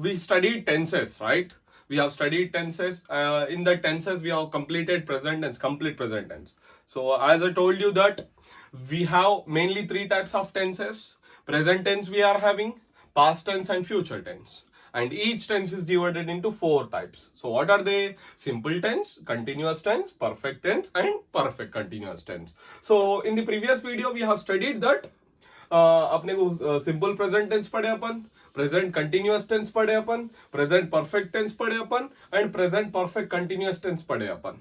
we studied tenses, right? We have studied tenses. In the tenses, we have completed present tense, complete present tense. So as I told you that we have mainly three types of tenses. Present tense we are having, past tense and future tense. And each tense is divided into four types. So what are they? Simple tense, continuous tense, perfect tense, and perfect continuous tense. So in the previous video, we have studied that अपने को simple present tense पढ़े अपन, present continuous tense पढ़े अपन, present perfect tense पढ़े अपन and present perfect continuous tense पढ़े अपन.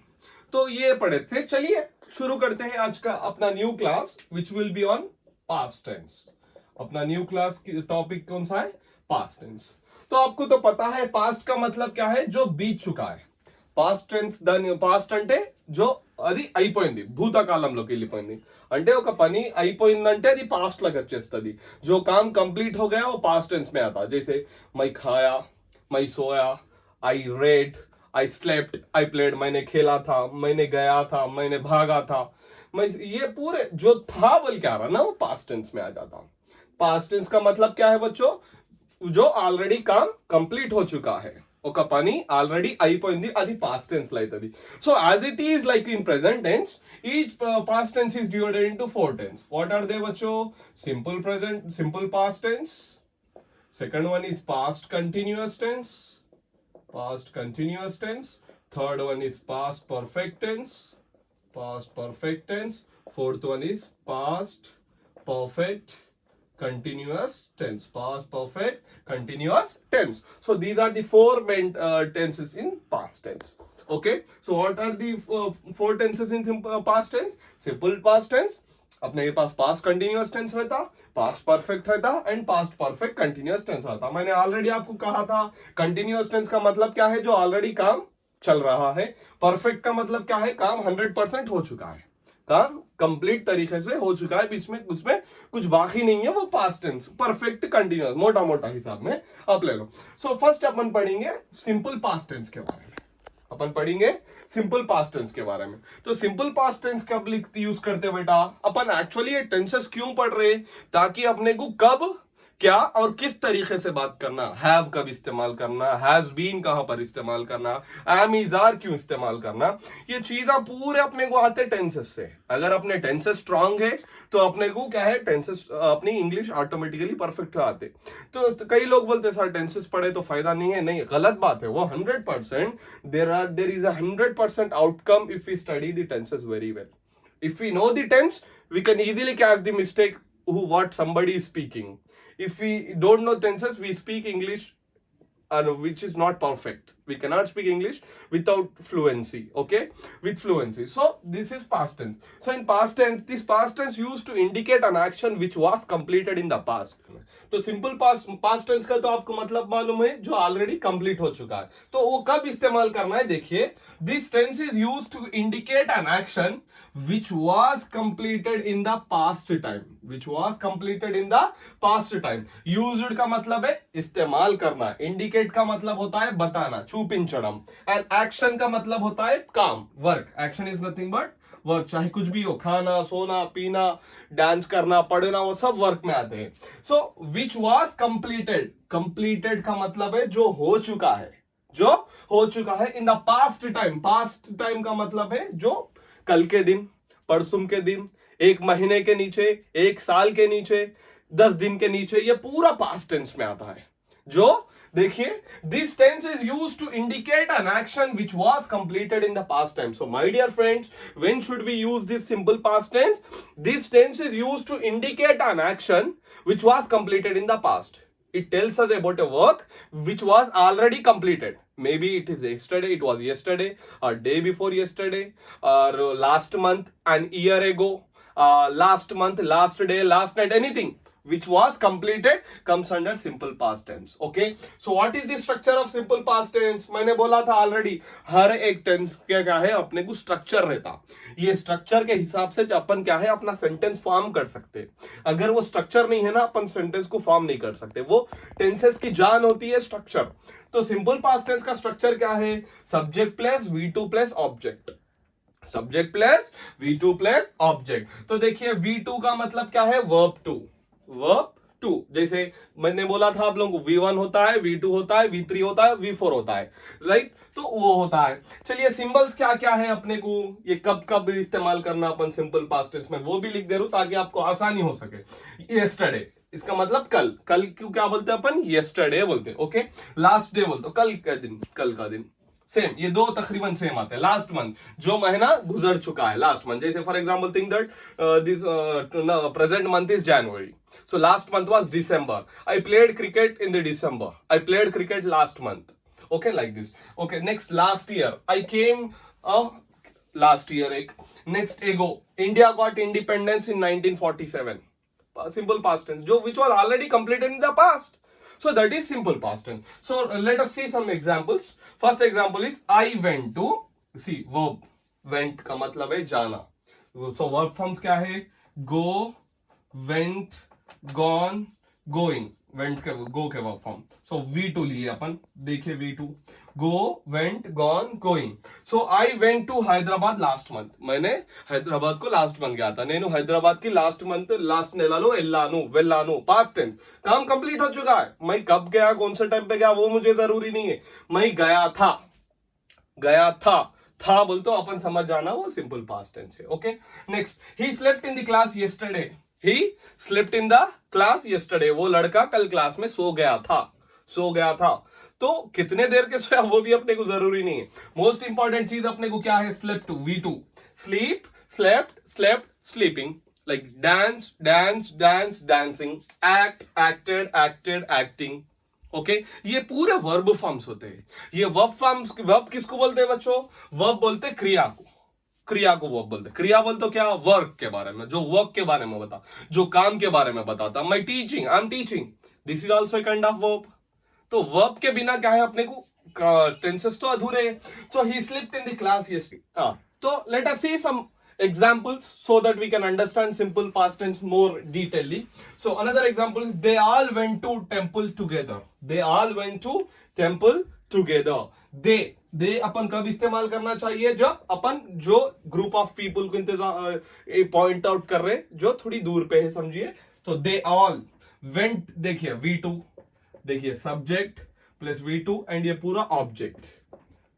तो ये पढ़े थे. चलिए शुरू करते हैं आज का अपना new class which will be on past tense. अपना न्यू क्लास की टॉपिक कौन सा है? Past tense. तो आपको तो पता है पास्ट का मतलब क्या है? जो बीत चुका है. పాస్ట్ టెన్స్ దాని పాస్ట్ అంటే జో అది అయిపోయింది, భూతకాలంలోకి వెళ్ళిపోయింది. అంటే ఒక పని అయిపోయిందంటే అది పాస్ట్ లోకి వచ్చేస్తుంది. जो काम कंप्लीट हो गया वो पास्ट टेंस में आता. जैसे मैं खाया, मैं सोया, I read, I slept, I played, मैंने खेला था, मैंने गया था, मैंने भागा था. मैं ये पूरे जो था बोल के आ रहा ना वो पास्ट टेंस में आ जाता. पास्ट टेंस का मतलब क्या है बच्चों? जो ऑलरेडी काम कंप्लीट हो चुका है. ఒక పని ఆల్రెడీ అయిపోయింది, అది పాస్ట్ టెన్స్ లో అవుతుంది. So as it is like in present tense, each past tense is divided into four tense. What are they బచ్చో? Simple present, simple past tense. Second one is past continuous tense, past continuous tense. Third one is past perfect tense, past perfect tense. Fourth one is past perfect continuous tense, past perfect continuous tense. So these are the four main tenses in past tense. Okay, so what are the four tenses in past tense? Simple past tense, अपने पास past continuous tense रहता, past perfect रहता and past perfect continuous tense रहता. मैंने already आपको कहा था continuous tense का मतलब क्या है? जो ऑलरेडी काम चल रहा है. परफेक्ट का मतलब क्या है? काम 100% हो चुका है, काम कंप्लीट तरीके से हो चुका है, बीच में उसमें कुछ बाकी नहीं है, वो पास्ट टेंस. परफेक्ट कंटिन्यूअस मोटा मोटा हिसाब में आप ले लो. सो फर्स्ट अपन पढ़ेंगे सिंपल पास्ट टेंस के बारे में. अपन पढ़ेंगे सिंपल पास्ट टेंस के बारे में. तो सिंपल पास्ट टेंस कब यूज करते हैं बेटा? अपन एक्चुअली ये टेंसेस क्यों पढ़ रहे? ताकि अपने को कब, क्या और किस तरीके से बात करना, हैव कब इस्तेमाल करना, हैज बीन कहां पर इस्तेमाल करना, एम इज आर क्यों इस्तेमाल करना, ये चीजें पूरे अपने को आते टेंसेस से. अगर अपने टेंसेस स्ट्रांग है तो अपने को क्या है? टेंसेस अपनी इंग्लिश ऑटोमेटिकली परफेक्ट आते. तो कई लोग बोलते सर टेंसेस पढ़े तो फायदा नहीं है. नहीं, गलत बात है वो. 100% there is a 100% outcome if we study the tenses very well. If we know the tense, we can easily catch the mistake what somebody is speaking. If we don't know tenses, we speak English which is not perfect. We cannot speak English without fluency. Okay, with fluency. So this is past tense. So in past tense, this past tense used to indicate an action which was completed in the past. तो simple past tense का तो आपको मतलब मालूम है, जो already complete हो चुका है. तो वो कब इस्तेमाल करना है? देखिए, this tense is used to indicate an action which was completed in the past time, which was completed in the past time. Used का मतलब है इस्तेमाल करना, indicate का मतलब होता है बताना, चूपिंचड़म, and action का मतलब होता है काम, work. Action is nothing but work. चाहे कुछ भी हो, खाना, सोना, पीना, डांस करना, पढ़ना, वो सब वर्क में आते हैं. सो विच वॉज कंप्लीटेड, कंप्लीटेड का मतलब है जो हो चुका है, जो हो चुका है इन the past time. Past time का मतलब है जो कल के दिन, परसों के दिन, एक महीने के नीचे, एक साल के नीचे, 10 दिन के नीचे, ये पूरा पास्ट टेंस में आता है. जो देखिए, this tense is used to indicate an action which was completed in the past time. So my dear friends, when should we use this simple past tense? This tense is used to indicate an action which was completed in the past. It tells us about a work which was already completed. Maybe it is yesterday, it was yesterday, or day before yesterday, or last month, an year ago, last month, last day, last night, anything which was completed comes under simple past tense. Okay, so what is the structure of simple past tense? मैंने बोला था already, हर एक tense क्या है, अपने को structure रहता. ये स्ट्रक्चर के हिसाब से अपन क्या है, अपना सेंटेंस फॉर्म कर सकते. अगर वो स्ट्रक्चर नहीं है ना, अपन सेंटेंस को फॉर्म नहीं कर सकते. वो टेंसेस की जान होती है स्ट्रक्चर. तो सिंपल पास्ट टेंस का स्ट्रक्चर क्या है? Subject plus V2 plus object, subject plus V2 plus object. तो देखिए V2 का मतलब क्या है? वर्ब टू, वर्ब टू, जैसे मैंने बोला था आप लोगों को V1 होता है, V2 होता है, V3 होता है, V4 होता है, राइट, तो वो होता है। चलिए सिंबल्स क्या क्या है अपने को, ये कब कब इस्तेमाल करना अपन सिंपल पास्ट टेंस में, वो भी लिख दे रहा हूं ताकि आपको आसानी हो सके। यस्टरडे, इसका मतलब कल, कल क्यों क्या बोलते हैं अपन, यस्टरडे बोलते हैं, ओके। लास्ट डे बोलते हो, कल का दिन, कल का दिन, सेम, ये दो तकरीबन सेम आते हैं। लास्ट मंथ, जो महीना गुजर चुका है, लास्ट मंथ, जैसे for example think that this present month is January, so last month was December. I played cricket in the December. I played cricket last month. Okay, like this. Okay, next, last year I came last year ek. Next, ago India got independence in 1947. Simple past tense, jo which was already completed in the past. So that is simple past tense. So let us see some examples. First example is I went to, see verb, went का मतलब है जाना, so verb forms क्या है, go, went, gone, going, went के go के verb form, सो V2 लिए अपन, देखिए V2, go, went, gone, going. So I went to Hyderabad last month, मैंने हैदराबाद को लास्ट मंथ गया था, నేను हैदराबाद की लास्ट मंथ, लास्ट నెలలో వెళ్ళాను, వెళ్ళాను, पास्ट टेंस, काम कंप्लीट हो चुका है। मैं कब गया, कौन से टाइम पे गया, वो मुझे जरूरी नहीं है, मैं गया था, गया था बोलते हो अपन समझ जाना, वो सिंपल पास्ट टेंस है, okay. Next, he slept in the class yesterday, he slipped in the class yesterday, वो लड़का कल क्लास में सो गया था, सो गया था। तो कितने देर के सोया वो भी अपने को जरूरी नहीं है। मोस्ट इंपॉर्टेंट चीज अपने को क्या है, slept, V2, sleep, slept, slept, sleeping, like dance, dance, dance, dancing, act, acted, acted, acting, okay. ये पूरे वर्ब फॉर्म्स होते हैं। ये वर्ब फॉर्म्स, वर्ब किसको बोलते हैं बच्चों, वर्ब बोलते हैं क्रिया को, क्रिया को वर्ब बोलते हैं। क्रिया बोलते क्या, वर्क के बारे में, जो वर्क के बारे में बता, जो काम के बारे में बताता। मैं teaching, I am teaching, this is also a kind of verb. तो वर्ब के बिना क्या है अपने को, टेंसेस तो अधूरे हैं। So he slipped in the class yesterday. तो let us see some examples so that we can understand simple past tense more detailedly. So another example is they all went to temple together, they all went to temple together. they अपन कब इस्तेमाल करना चाहिए, जब अपन जो group of people को इंतजार point out कर रहे जो थोड़ी दूर पे है, समझिए। तो दे ऑल वेंट, देखिए V2, देखिए सब्जेक्ट प्लस V2 एंड ये पूरा object,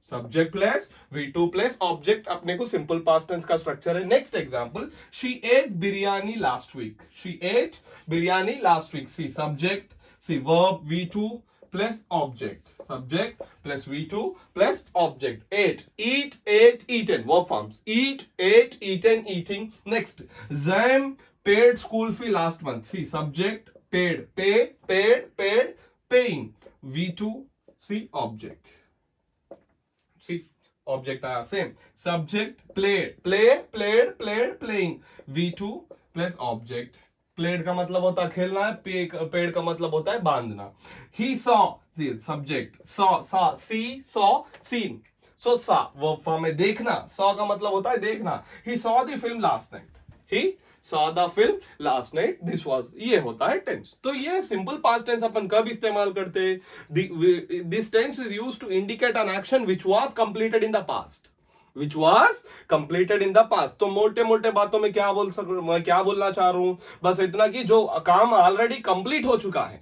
subject plus V2 plus object, अपने को सिंपल पास्ट टेंस का स्ट्रक्चर है। Next example, she ate biryani last week, she ate biryani last week, see subject, see verb V2 plus object, subject plus V2 plus object, ate, eat, ate, eaten, verb forms, eat, ate, eaten, eating. Next, Jam paid school fee last month, see subject, paid, pay, paid, paid, paying, V2, see object, C object आया, same subject, played, play, played, played, playing, V2 plus object. Played का मतलब होता है खेलना है, पेड़ का मतलब होता है बांधना। ही सॉ, सब्जेक्ट, सॉ, सा, सी, सॉ, सीन, सो सा वर्ब फॉर्म में देखना, सॉ का मतलब होता है देखना। He saw the film last night, he saw the film last night, this was, ये होता है टेंस। तो ये सिंपल पास्ट टेंस अपन कब इस्तेमाल करते हैं, this tense is used to indicate an action which was completed in the past, which was completed in the past। तो मोटे मोटे बातों में क्या मैं क्या बोलना चाह रहा हूं, बस इतना कि जो काम ऑलरेडी कंप्लीट हो चुका है,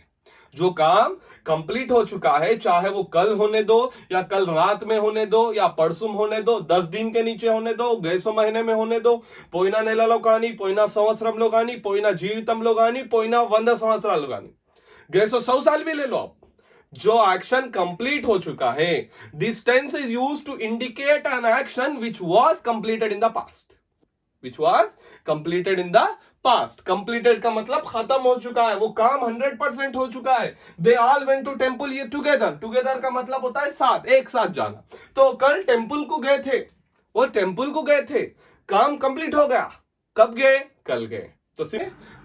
जो काम कंप्लीट हो चुका है, चाहे वो कल होने दो या कल रात में होने दो या परसों होने दो, 10 दिन के नीचे होने दो, 100 महीने में होने दो, పోయిన నెలలో కానీ, పోయిన సంవత్సరంలో కానీ, పోయిన జీవితంలో కానీ, పోయిన 100 సంవత్సరాలు కానీ, 100 साल भी ले लो आप, जो एक्शन कंप्लीट हो चुका है, this tense is used to indicate an action which was completed in the past, which was completed in the past। completed का मतलब खत्म हो चुका है, वो काम 100% हो चुका है। they all went to temple, ये together, together का मतलब होता है साथ, एक साथ जाना। तो कल टेम्पल को गए थे, वो टेम्पल को गए थे, काम कंप्लीट हो गया, कब गए, कल गए। तो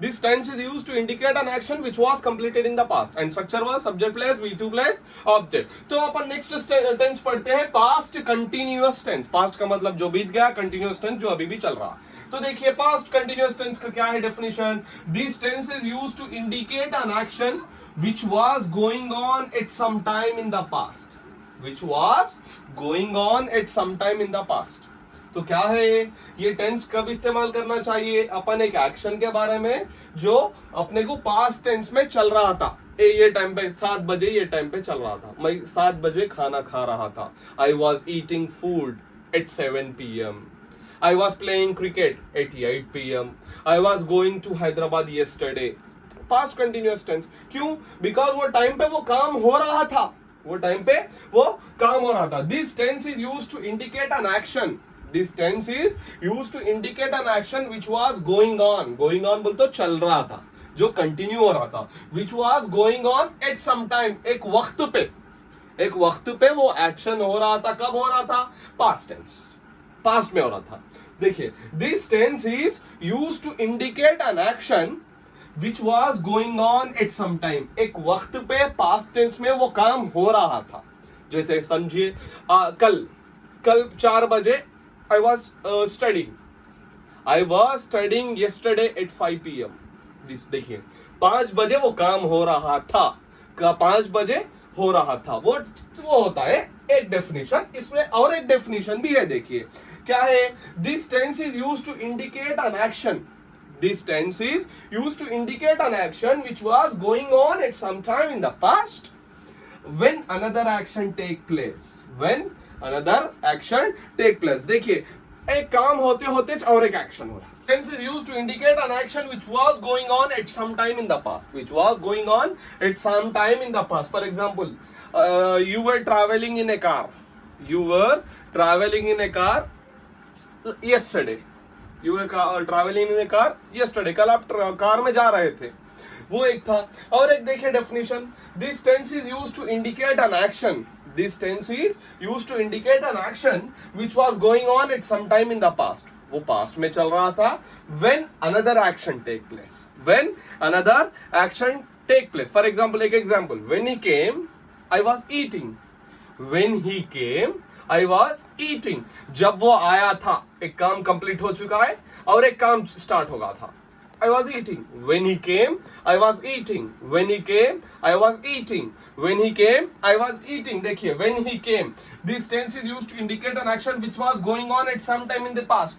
this tense is used to indicate an action which was completed in the past and structure was subject plus V2 plus object। तो अपन नेक्स्ट टेंस पढ़ते हैं, पास्ट कंटिन्यूअस टेंस। पास्ट का मतलब जो बीत गया, कंटिन्यूअस टेंस जो अभी भी चल रहा। तो देखिए पास्ट कंटिन्यूअस टेंस का क्या है definition, this tense is used to indicate an action which was going on at some time in the past, which was going on at some time in the past। तो क्या है ये tense कब इस्तेमाल करना चाहिए? अपन एक एक्शन के बारे में जो अपने को पास्ट टेंस में चल रहा था, ये टाइम पे 7 बजे ये टाइम पे चल रहा था, मैं 7 बजे खाना खा रहा था। आई was eating food at 7 PM. I was playing cricket at 8 PM. I was going to Hyderabad yesterday. Past continuous tense. क्यों? Because वो टाइम पे वो काम हो रहा था, वो टाइम पे वो काम हो रहा था. This tense is used to indicate an action. This tense is used to indicate an action which was going on. Going on बोल तो चल रहा था, जो कंटिन्यू हो रहा था. Which was going on at some time. एक वक्त पे वो एक्शन हो रहा था. कब हो रहा था? पास्ट टेंस, पास्ट में हो रहा था. देखिए, this tense is used to indicate an action which was going on at some time. एक वक्त पे पास्ट टेंस में वो काम हो रहा था. जैसे समझिए, कल 4 बजे I was studying yesterday at 5 PM. देखिए, 5 बजे वो काम हो रहा था. 5 बजे हो रहा था, वो होता है एक डेफिनेशन. इसमें और एक डेफिनेशन भी है. देखिए क्या है? This tense is used to indicate an action. This tense is used to indicate an action which was going on at some time in the past when another action take place. When another action take place. देखिए, एक काम होते होते और एक action हो रहा है. Tense is used to indicate an action which was going on at some time in the past. Which was going on at some time in the past. For example, you were traveling in a car. You were traveling in a car yesterday. You were traveling in a car yesterday. कल आप car में जा रहे थे. वो एक था. और एक देखिए definition. This tense is used to indicate an action. This tense is used to indicate an action which was going on at some time in the past. वो पास्ट में चल रहा था. When another action take place. When another action take place. For example, एक example. When he came, I was eating. When he came, I was eating. जब वो आया था, एक काम कंप्लीट हो चुका है और एक काम स्टार्ट होगा था. I was eating. When he came, I was eating. When he came, I was eating. When he came, I was eating. देखिए, when he came. This tense is used to indicate an action which was going on at some time in the past.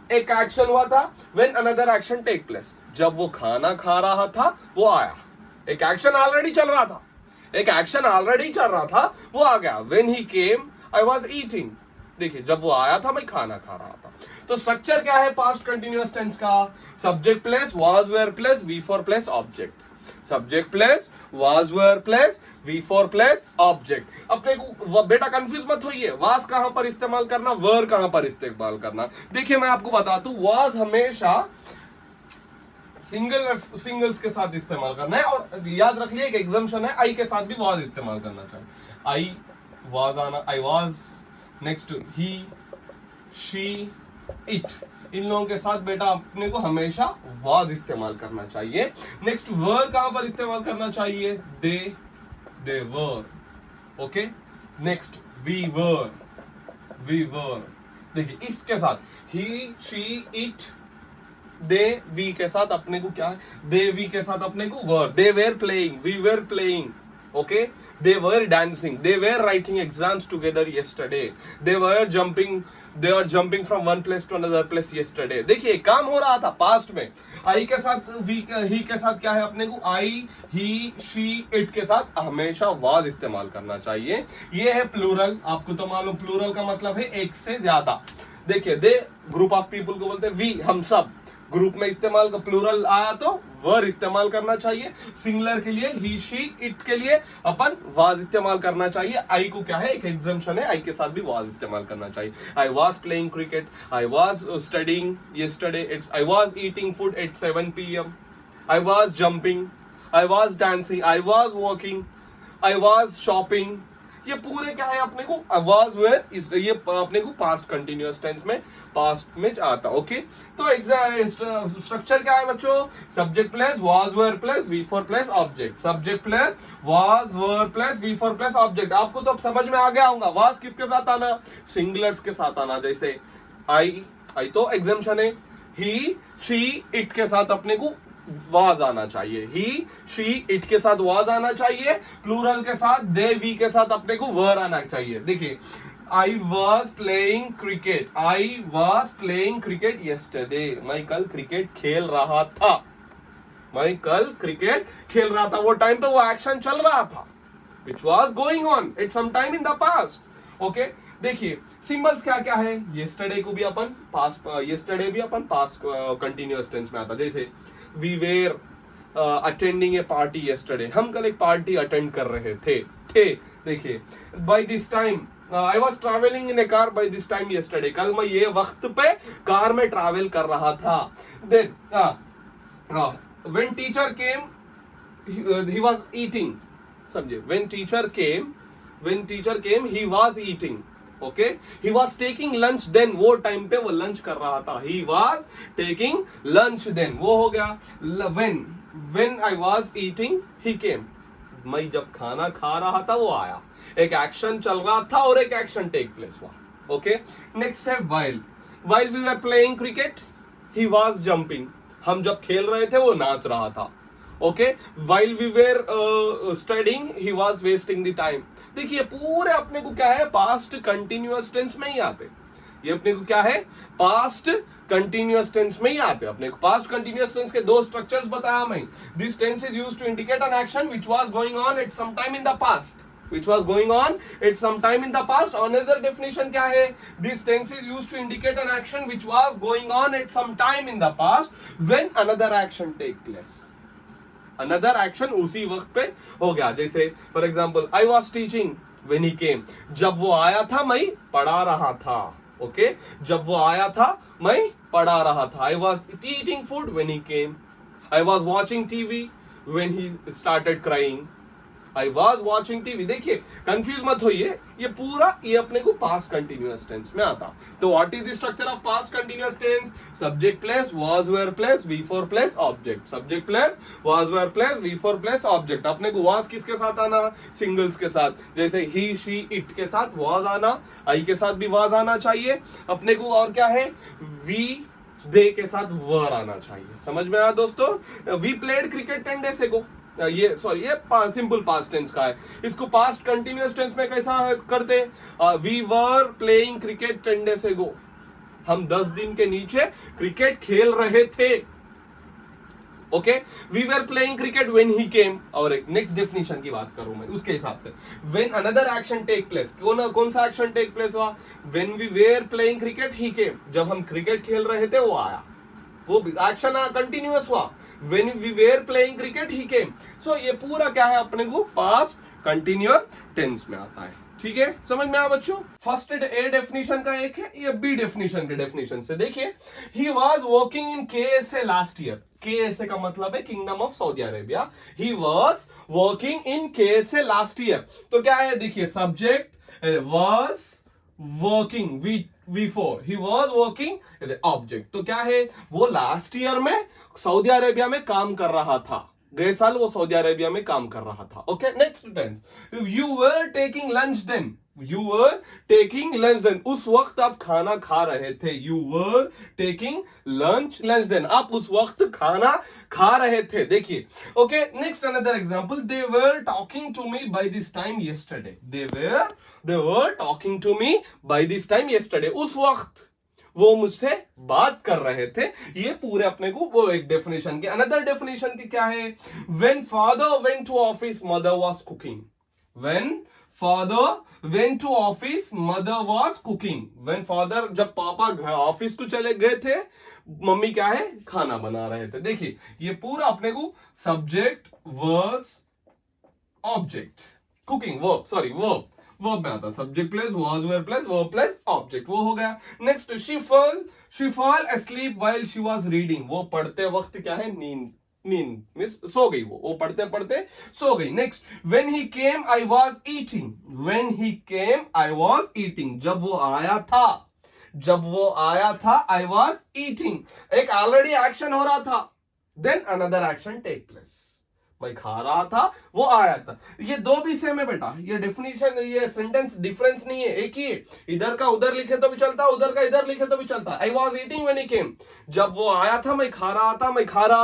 एक action हुआ था. When another action take place. जब वो खाना खा रहा था, वो आया. एक एक्शन ऑलरेडी चल रहा था, वो आ गया. When he came, I was eating. देखिए, जब वो आया था, मैं खाना खा रहा था. तो स्ट्रक्चर क्या है पास्ट कंटिन्यूअस टेंस का? Subject plus was were plus V4 plus object. Subject plus was were plus V4 plus object. अपने को बेटा कंफ्यूज मत होइए. वाज कहां पर इस्तेमाल करना, वर कहां पर इस्तेमाल करना. देखिए, मैं आपको बताता हूं, वाज हमेशा सिंगल्स के साथ इस्तेमाल करना है. और याद रख लिए, एक एग्जम्पशन है, आई के साथ भी वाज इस्तेमाल करना चाहिए. आई वाज आना, I was. Next he, she, it. इन लोगों के साथ बेटा अपने को हमेशा वाज इस्तेमाल करना चाहिए. नेक्स्ट, वर कहां पर इस्तेमाल करना चाहिए? They were. Okay. Next, we were. देखिए, इसके साथ ही, शी, इट, दे, वी के साथ अपने को क्या है? दे, वी के साथ अपने को were. They were playing, we were playing. Okay, they were dancing. They were writing exams together yesterday. They were jumping from one place to another place yesterday. देखिए, काम हो रहा था पास्ट में. आई के साथ, ही के साथ क्या है अपने को? आई, ही, शी, इट के साथ हमेशा वाज इस्तेमाल करना चाहिए. ये है प्लूरल. आपको तो मालूम, प्लूरल का मतलब है एक से ज्यादा. देखिए, दे ग्रुप ऑफ पीपल को बोलते हैं. वी हम सब. ग्रुप में इस्तेमाल का प्लूरल आया तो वर इस्तेमाल करना चाहिए. सिंगुलर के लिए ही, शी, इट के लिए अपन वाज इस्तेमाल करना चाहिए. आई को क्या है? एक एग्जम्पशन है, आई के साथ भी वाज इस्तेमाल करना चाहिए. I was playing cricket, I was studying yesterday, I was eating food at 7 PM. I was jumping, I was dancing, I was walking, I was shopping. ये पूरे क्या है अपने को? Was were. ये अपने को पास्ट कंटिन्यूअस टेंस में, पास्ट में आता. ओके. तो स्ट्रक्चर क्या है बच्चों? Subject plus was were plus V4 plus object. Subject plus was were plus V4 plus object. आपको तो अब समझ में आ गया होगा. वाज किसके साथ आना? सिंगुलर्स के साथ आना. जैसे आई तो एग्जम्पशन है. ही, शी, इट के साथ अपने को वाज आना चाहिए. ही, शी, इट के साथ वाज आना चाहिए. प्लूरल के साथ दे, वी के साथ अपने को वर आना चाहिए. देखिए, I was playing cricket. I was playing cricket yesterday. मैं कल क्रिकेट खेल रहा था. मैं कल क्रिकेट खेल रहा था. वो टाइम पे वो एक्शन चल रहा था. Which was going on at some time in the past. Okay? देखिए सिंबल्स क्या क्या है. yesterday को भी अपन पास्ट, yesterday भी अपन पास्ट कंटिन्यूअस टेंस में आता. जैसे we were attending a party yesterday. हम कल एक पार्टी अटेंड कर रहे थे. देखिए by this time I was traveling in a car by this time yesterday. कल मैं ये वक्त पे कार में ट्रैवल कर रहा था. Then when teacher came he was eating. समझे. when teacher came he was eating. Okay, he was taking lunch then. वो टाइम पे वो लंच कर रहा था. he was taking lunch then. वो हो गया. when I was eating he came. मैं जब खाना खा रहा था वो आया. एक एक्शन चल रहा था और एक एक्शन टेक प्लेस हुआ. ओके, नेक्स्ट है while we were playing cricket he was jumping. हम जब खेल रहे थे वो नाच रहा था. Okay, while we were studying he was wasting the time. देखिए पूरे अपने को क्या है, पास्ट कंटिन्यूअस टेंस में ही आते. ये अपने को क्या है, पास्ट कंटिन्यूअस टेंस में ही आते. अपने को पास्ट कंटिन्यूअस टेंस के दो स्ट्रक्चर्स बताया मैं. This tense is used to indicate an action which was going on at some time in the past. which was going on at some time in the past. Another definition क्या है, this tense is used to indicate an action which was going on at some time in the past when another action take place. Another action उसी वक्त पे हो गया. जैसे for example I was teaching when he came. जब वो आया था मैं पढ़ा रहा था. Okay, जब वो आया था मैं पढ़ा रहा था. I was eating food when he came. I was watching TV when he started crying. I was watching TV. देखिए कंफ्यूज मत होइए, ये पूरा ये अपने को पास्ट कंटिन्यूअस टेंस में आता. तो what is the structure of past continuous tense? Subject plus was were plus V4 plus object. Subject plus was were plus V4 plus object. अपने को was किसके साथ आना? सिंगल्स के साथ. जैसे he she it के साथ was आना, I के साथ भी was आना चाहिए. अपने को और क्या है, we they के साथ were आना चाहिए. समझ में आया दोस्तों? We played cricket 10 days ago. ये सिंपल पास्ट टेंस का है. इसको पास्ट कंटिन्यूअस टेंस में कैसा करते? We were playing cricket 10 days ago. हम 10 दिन के नीचे क्रिकेट खेल रहे थे. Okay, we were playing cricket when he came. और एक नेक्स्ट डेफिनेशन की बात करूं मैं उसके हिसाब से. When another action take place. कौन सा एक्शन टेक प्लेस हुआ? When we were playing cricket he came. जब हम क्रिकेट खेल रहे थे वो आया. वो एक्शन कंटिन्यूअस हुआ. When we were playing cricket he came. So ये पूरा क्या है, अपने को पास्ट कंटिन्यूअस टेंस में आता है. ठीक है, समझ में आया बच्चों? फर्स्ट ए डेफिनेशन का एक है, ये बी डेफिनेशन के डेफिनेशन से देखिए. he was working in KSA last year. KSA का मतलब है kingdom of Saudi Arabia. he was working in KSA last year. तो क्या है देखिए, subject was working V4. he was working object. तो क्या है, वो लास्ट ईयर में सऊदी अरेबिया में काम कर रहा था. गए साल वो सऊदी अरेबिया में काम कर रहा था. Okay, next tense. You were taking lunch then. You were taking lunch then. उस वक्त आप खाना खा रहे थे. You were taking lunch then. आप उस वक्त खाना खा रहे थे. देखिए. Okay, next another example. They were talking to me by this time yesterday. They were talking to me by this time yesterday. उस वक्त वो मुझसे बात कर रहे थे. ये पूरे अपने को वो एक डेफिनेशन के. अनदर डेफिनेशन के क्या है? When father went to office mother was cooking. When father went to office mother was cooking. When father, जब पापा ऑफिस को चले गए थे, मम्मी क्या है, खाना बना रहे थे. देखिए ये पूरा अपने को subject verb object cooking verb में आता. Subject plus was were plus verb plus object. वो हो गया. Next, she fall asleep while she was reading. वो पढ़ते वक्त क्या है, नींद मिस सो गई. वो पढ़ते पढ़ते सो गई. Next, when he came I was eating. when he came I was eating. जब वो आया था I was eating. एक ऑलरेडी एक्शन हो रहा था. then another action take place. मैं खा रहा था, वो आया था. ये दो भी सेम है बेटा. ये डेफिनेशन, ये सेंटेंस डिफरेंस नहीं है, एक ही है. इधर का उधर लिखे तो भी चलता, उधर का इधर लिखे तो भी चलता. I was eating when he came. जब वो आया था मैं खा रहा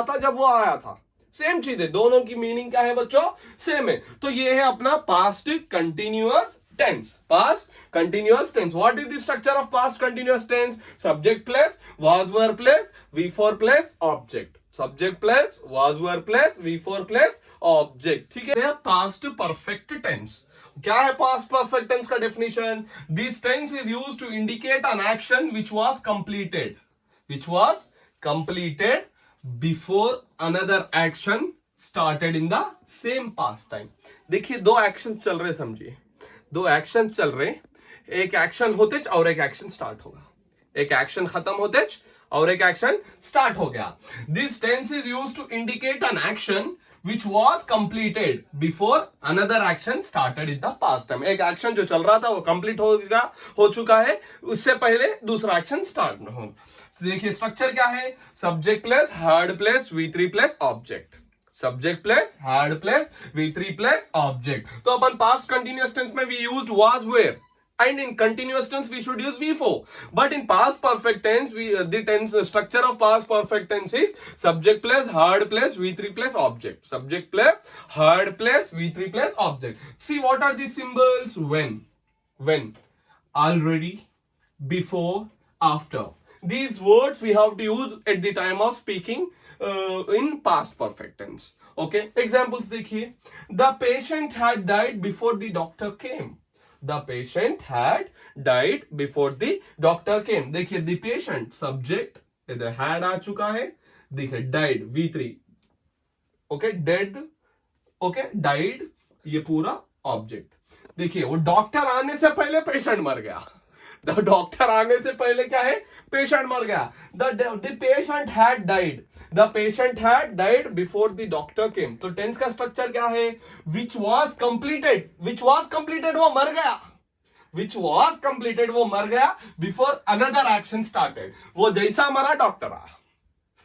था जब वो आया था. सेम चीज है. दोनों की मीनिंग क्या है बच्चों? सेम है. तो ये है अपना past continuous tense. Past continuous tense. What is the structure of past continuous tense? Subject plus was were plus V4 plus object. Subject plus was were plus V4 plus object. ठीक है? Past perfect tense. क्या है past perfect tense का definition? This tense is used to indicate an action which was completed. Which was completed before another action started in the same past time. देखिए दो action चल रहे, समझिए दो action चल रहे, एक एक्शन होते और एक एक्शन स्टार्ट होगा, एक एक्शन खत्म होते और एक एक्शन स्टार्ट हो गया. This tense is used to indicate an action which was completed before another action started in the past time. एक एक्शन जो चल रहा था वो कंप्लीट हो चुका है, उससे पहले दूसरा एक्शन स्टार्ट न हो. देखिए स्ट्रक्चर क्या है? Subject plus heard plus V3 plus object. Subject plus heard plus V3 plus object. तो अपन पास्ट कंटिन्यूअस टेंस में we used was where, and in continuous tense we should use V4. But in past perfect tense, the tense structure of past perfect tense is subject plus heard plus V3 plus object. Subject plus heard plus V3 plus object. See what are these symbols? When, already, before, after. These words we have to use at the time of speaking in past perfect tense. Okay, examples देखिए. The patient had died before the doctor came. The patient had died before the doctor came. देखिए the patient subject इधर had आ चुका है, देखिए died V3, okay, dead, okay, died, ये पूरा object. देखिए वो डॉक्टर आने से पहले पेशेंट मर गया. डॉक्टर आने से पहले क्या है? पेशेंट मर गया. The patient had died. The patient had died before the doctor केम. तो टेंस का स्ट्रक्चर क्या है? Which was completed. Which was completed वो मर गया. विच वॉज कंप्लीटेड वो मर गया बिफोर अनदर एक्शन स्टार्टेड. वो जैसा मरा डॉक्टर आया.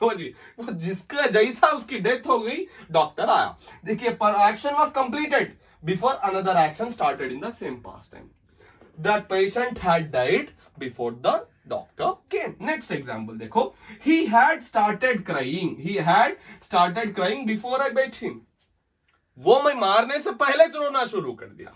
समझिए वो जिसका जैसा उसकी डेथ हो गई डॉक्टर आया. देखिए पर action was completed before another action started in the same past time. That patient had died before the doctor came. Next example देखो. He had started crying. He had started crying before I beat him. वो मैं मारने से पहले रोना शुरू कर दिया.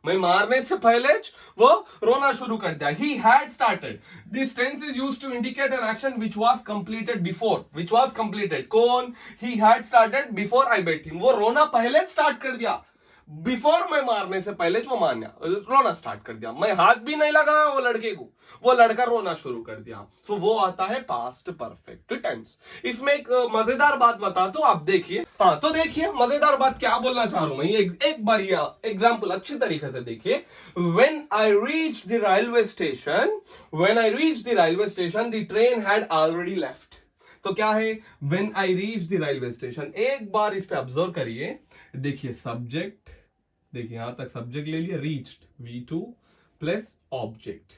मैं मारने से पहले वो रोना शुरू कर दिया. He had started. This tense is used to indicate an action which was completed before. Which was completed. कौन? He had started before I beat him. वो रोना पहले स्टार्ट कर दिया. बिफोर मैं मारने से पहले जो रोना स्टार्ट कर दिया. मैं हाथ भी नहीं लगाया वो लड़के को, वो लड़का रोना शुरू कर दिया. सो वो आता है पास्ट परफेक्ट टेंस. इसमें एक मजेदार बात बता दो, आप देखिए. हाँ तो देखिए मजेदार बात क्या बोलना चाह रहा हूं मैं, एक बार एग्जाम्पल अच्छी तरीके से देखिए. When I reach the railway station, when I reach the railway station the train had already left. तो क्या है? When I reach the railway station. एक बार इस पे ऑब्जर्व करिए. देखिए सब्जेक्ट, देखिए यहां तक सब्जेक्ट ले लिया, reached V2 plus object.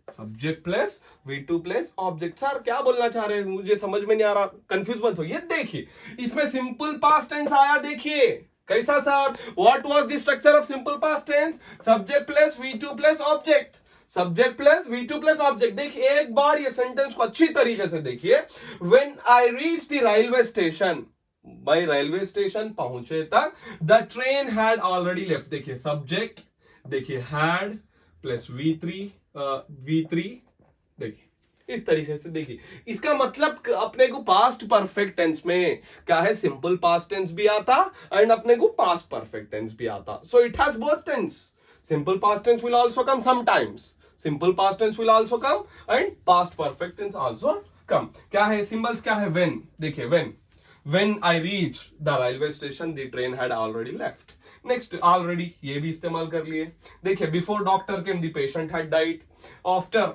Subject plus V2 plus object. Sir क्या बोलना चाह रहे हैं, मुझे समझ में नहीं आ रहा, कंफ्यूज मत होइए. देखिए इसमें सिंपल पास्ट टेंस आया. देखिए कैसा sir? What was the structure of simple past tense? Subject plus V2 plus object. Subject plus V2 plus object. देखिए एक बार ये सेंटेंस को अच्छी तरीके से देखिए. When I reach the railway station, by railway station पहुंचे तक the train had already left. देखिए सब्जेक्ट, देखिए हैड प्लस V3. देखिए इस तरीके से. देखिए इसका मतलब अपने को पास्ट परफेक्ट टेंस में क्या है? सिंपल पास्ट टेंस भी आता एंड अपने को पास्ट परफेक्ट टेंस भी आता. So it has both tense. Simple past tense will also come sometimes. Simple past tense will also come and past perfect tense also come. क्या है symbols? क्या है? व्हेन. देखिए when I reached the railway station the train had already left. Next already ये भी इस्तेमाल कर लिए. देखिए before doctor came the patient had died. After,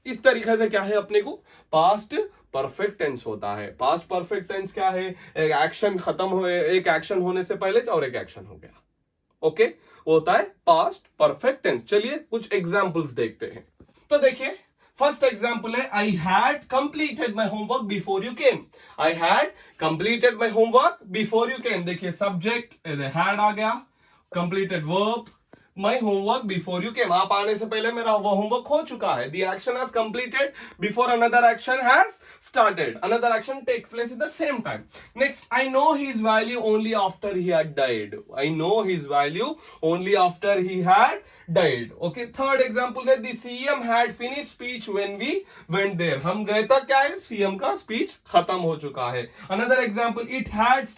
इस तरीके से क्या है अपने को पास्ट परफेक्ट टेंस होता है. पास्ट परफेक्ट टेंस क्या है? एक एक्शन खत्म हुए, एक एक्शन होने से पहले और एक एक्शन हो गया. ओके होता है पास्ट परफेक्ट टेंस. चलिए कुछ एग्जांपल्स देखते हैं. तो देखिए फर्स्ट एग्जाम्पल है I had completed my homework before you came. I had completed my homework before you came. देखिए सब्जेक्ट हैड आ गया, completed verb my homework before you came. आप आने से पहले मेरा वो homework हो चुका है. The action has completed before another action has started. Another action takes place at the same time. Next, I know his value only after he had died. I know his value only after he had died. Okay, third example है, the CM had finished speech when we went there. हम गए तक क्या है, CM का speech खत्म हो चुका है. Another example, it had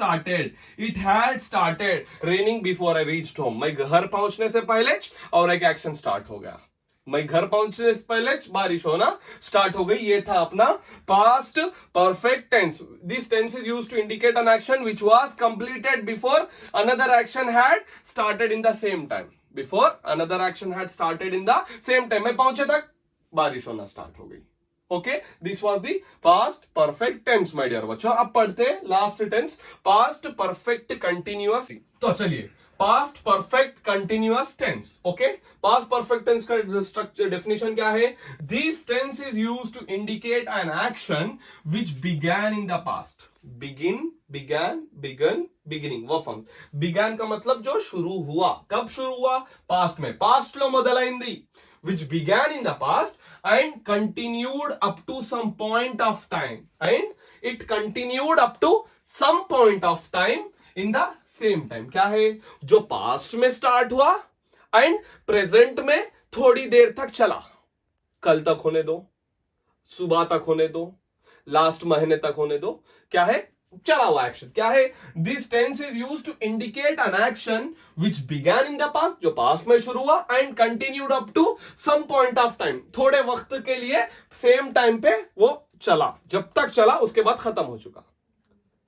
started raining before I reached home. मैं घर पहुंचने से पहले और एक एक्शन स्टार्ट हो गया. मैं घर पहुंचने से पहले बारिश होना स्टार्ट हो गई. ये था अपना past perfect tense. This tense is used to indicate an action which was completed before another action had started in the same time. Before another action had started in the same time. मैं पहुंचे तक बारिश होना start हो गई. Okay, this was the past perfect tense my dear बच्चों. अब पढ़ते last tense, past perfect continuous. तो चलिए, past perfect continuous tense. Okay, past perfect tense का स्ट्रक्चर डेफिनेशन क्या है? This tense is used to indicate an action which began in the past. Beginning वो form. Began का मतलब जो शुरू हुआ. कब शुरू हुआ? पास्ट में. पास्ट लो मोदलैंदी, which began in the past and continued up to some point of time, and it continued up to some point of time in the same time. क्या है? जो पास्ट में स्टार्ट हुआ एंड प्रेजेंट में थोड़ी देर तक चला. कल तक होने दो, सुबह तक होने दो, लास्ट महीने तक होने दो. क्या है? चला हुआ एक्शन. क्या है? This tense is used to indicate an action which began in the past, जो पास्ट में शुरू हुआ, and continued up to some point of time, थोड़े वक्त के लिए सेम टाइम पे वो चला. जब तक चला उसके बाद खत्म हो चुका.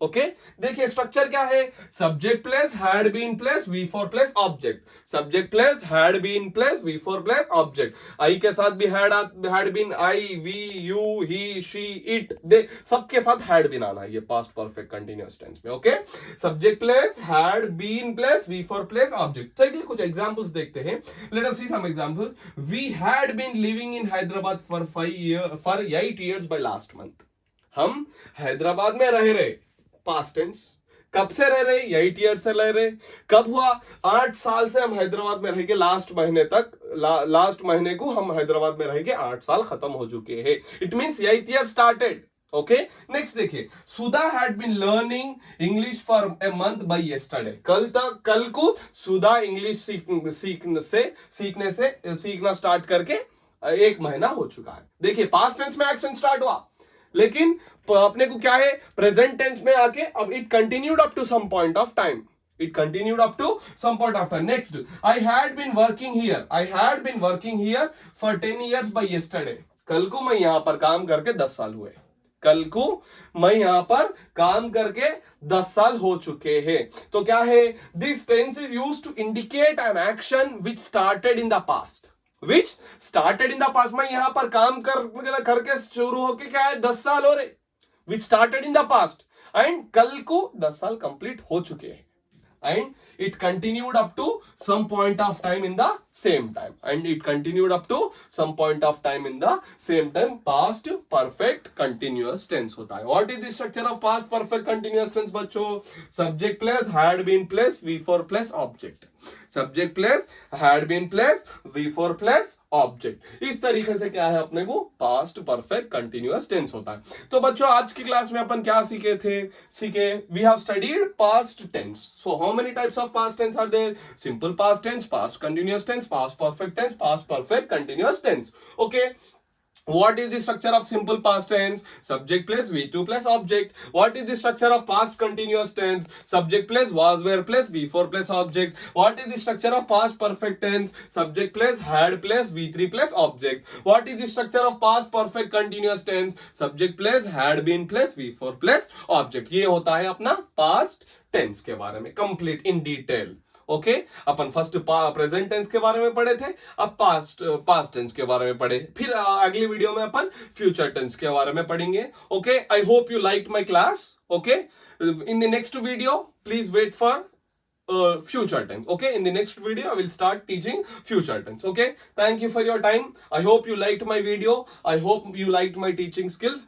ओके, देखिए स्ट्रक्चर क्या है? Subject plus had been plus V four plus object. Subject plus had been plus V four plus object. I के साथ भी had been, I, we, you, he, she, it, they, सबके साथ हैड बीन आना है ये पास्ट परफेक्ट कंटिन्यूअस टेंस में. Okay, subject plus had been plus V four plus object. चलिए कुछ एग्जांपल्स देखते हैं. Let us see some examples. We had been living in Hyderabad for 8 years by last month. हम हैदराबाद में रह रहे. Past tense. कब से रह रहे? 8 years से रह रहे. कब हुआ? 8 साल से हम हैदराबाद में रहेंगे. लास्ट महीने तक, लास्ट महीने को हम हैदराबाद में रहेंगे. 8 साल खत्म हो चुके हैं. It means 8 years started. Okay, next देखिए. Sudha had been learning English for a month by yesterday. कल को सुधा इंग्लिश सीखना स्टार्ट करके 1 महीना हो चुका है. देखिए पास्ट टेंस में एक्शन स्टार्ट हुआ, लेकिन अपने को क्या है? प्रेजेंट टेंस में आके अब it continued up to some point of time. It continued up to some point of time. Next, I had been working here for 10 years by yesterday. कल को मैं यहां पर काम करके 10 साल हुए. कल को मैं यहां पर काम करके 10 साल हो चुके हैं. तो क्या है? This tense is used to indicate an action which started in the past. Which started in the past. मैं यहां पर काम करके शुरू होके क्या है? 10 साल हो रहे. Which started in the past and कल को 10 साल कंप्लीट हो चुके हैं. And it continued up to some point of time in the same time. And it continued up to some point of time in the same time. Past perfect continuous tense होता है. What is the structure of past perfect continuous tense बच्चों? Subject plus had been plus V4 plus object. Subject plus had been plus V4 plus object. इस तरीके से क्या है अपने को? पास्ट परफेक्ट कंटिन्यूअस टेंस होता है. तो बच्चों आज की क्लास में अपन क्या सीखे we have studied past tense. So how many types of past tense are there? Simple past tense, past continuous tense, past perfect tense, past perfect continuous tense. Okay, what is the structure of simple past tense? Subject plus V2 plus object. What is the structure of past continuous tense? Subject plus was were plus V4 plus object. What is the structure of past perfect tense? Subject plus had plus V3 plus object. What is the structure of past perfect continuous tense? Subject plus had been plus V4 plus object. ये होता है अपना past tense के बारे में complete in detail. ओके, अपन first present tense के बारे में पढ़े थे, अब पास्ट टेंस के बारे में पढ़े. फिर अगली वीडियो में अपन फ्यूचर टेंस के बारे में पढ़ेंगे. ओके, I hope you like my class. Okay, in the next video please wait for future tense. Okay, in the next video I will start teaching future tense. Okay, thank you for your time. I hope you liked my video. I hope you liked my teaching skills.